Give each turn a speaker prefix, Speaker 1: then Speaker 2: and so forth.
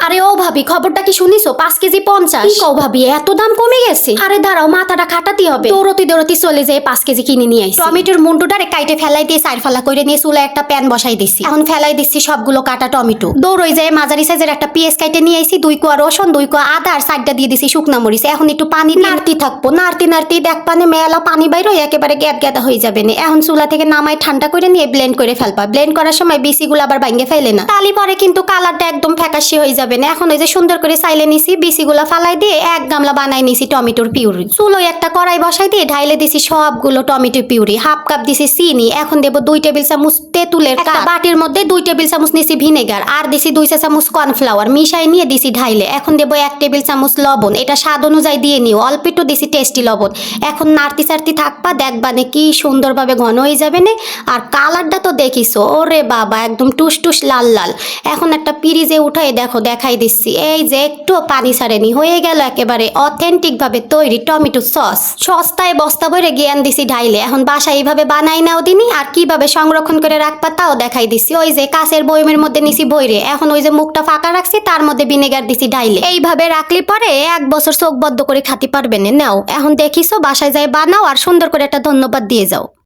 Speaker 1: আরে ও ভাবি, খবরটা কি শুনিছো? 5 কেজি 50। কি কও ভাবি, এত দাম কমে গেছে? আরে দাঁড়াও, মাথাটা খাটাতে হবে। দৌড়তি দৌড়তি চলে যেয়ে 5 কেজি কিনে নিয়ে আইছি। টমেটোর মুন্ডুটারে কাইটে ফেলাই দিয়ে সাইড ফালা করে নিয়ে চুলে একটা প্যান বসাই দিছি। এখন ফেলাই দিচ্ছি সবগুলো কাটা টমেটো। দৌড়ই যায় মাঝারি সাইজের একটা পেঁয়াজ কাইটে নিয়ে আইছি, 2 কোয়া রসুন, 2 কোয়া আদা, আর সাইডটা দিয়ে দিছি শুকনা মরিচ। এখন একটু পানি নাড়তি থাকবো, নাড়তি দেখ পানি মেলা পানি বাইর হয়ে একেবারে গ্যাদ গ্যাদা হয়ে যাবে না। এখন চুলা থেকে নামাই ঠান্ডা করে নিয়ে ব্লেন্ড করে ফেলবা। ব্লেন্ড করার সময় বিসিগুলো আবার ভাঙে ফেলে না, তালি পরে কিন্তু কালারটা একদম ফ্যাকাশে হয়ে যাবে না। এখন ওই যে সুন্দর করে চাইলে নিছি, বিসিগুলা ফালাই দিয়ে এক গামলা বানাই নিছি টমেটোর পিউরি। চুলোয় একটা কড়াই বসাই দিয়ে ঢাইলে দিছি সবগুলো টমেটো পিউরি। হাফ কাপ দিছি চিনি। এখন দেব 2 টেবিল চামচ তেঁতুলের কাপ। বাটির মধ্যে 2 টেবিল চামচ নিছি ভিনেগার, আর দিছি 2 চা চামচ কর্নফ্লাওয়ার। মিশাই নিয়ে দিছি ঢাইলে। এখন দেব 1 টেবিল চামচ লবণ, এটা স্বাদ অনুযায়ী দিয়ে নিও। অল্প একটু দিছি টেস্টি লবণ। এখন নাড়তি চাড়তি থাকবা, দেখবা নে কি সুন্দরভাবে ঘন হয়ে যাবে না। আর কালারটা তো দেখিছো, ওরে বাবা, একদম টুস লাল লাল। এখন একটা পিরিজে উঠাই দেখো, দেখাই দিচ্ছি। এই যে একটু পানি ছাড়েনি, হয়ে গেল একেবারে অথেন্টিক ভাবে তৈরি টমেটো সস। সস্তায় বস্তা ভরে জ্ঞান দিছি ঢাইলে। এখন বাসায় এইভাবে বানাই নাও দিনি, আর কিভাবে সংরক্ষণ করে রাখবা তাও দেখাই দিচ্ছি। ওই যে কাঁচের বয়মের মধ্যে নিছি ভইরে, এখন ওই যে মুখটা ফাঁকা রাখছি, তার মধ্যে ভিনেগার দিছি ঢাইলে। এইভাবে রাখলে পরে 1 বছর চোখ বদ্ধ করে খাতে পারবেন। নাও এখন দেখিছো, বাসায় যাই বানাও আর সুন্দর করে একটা ধন্যবাদ দিয়ে যাও।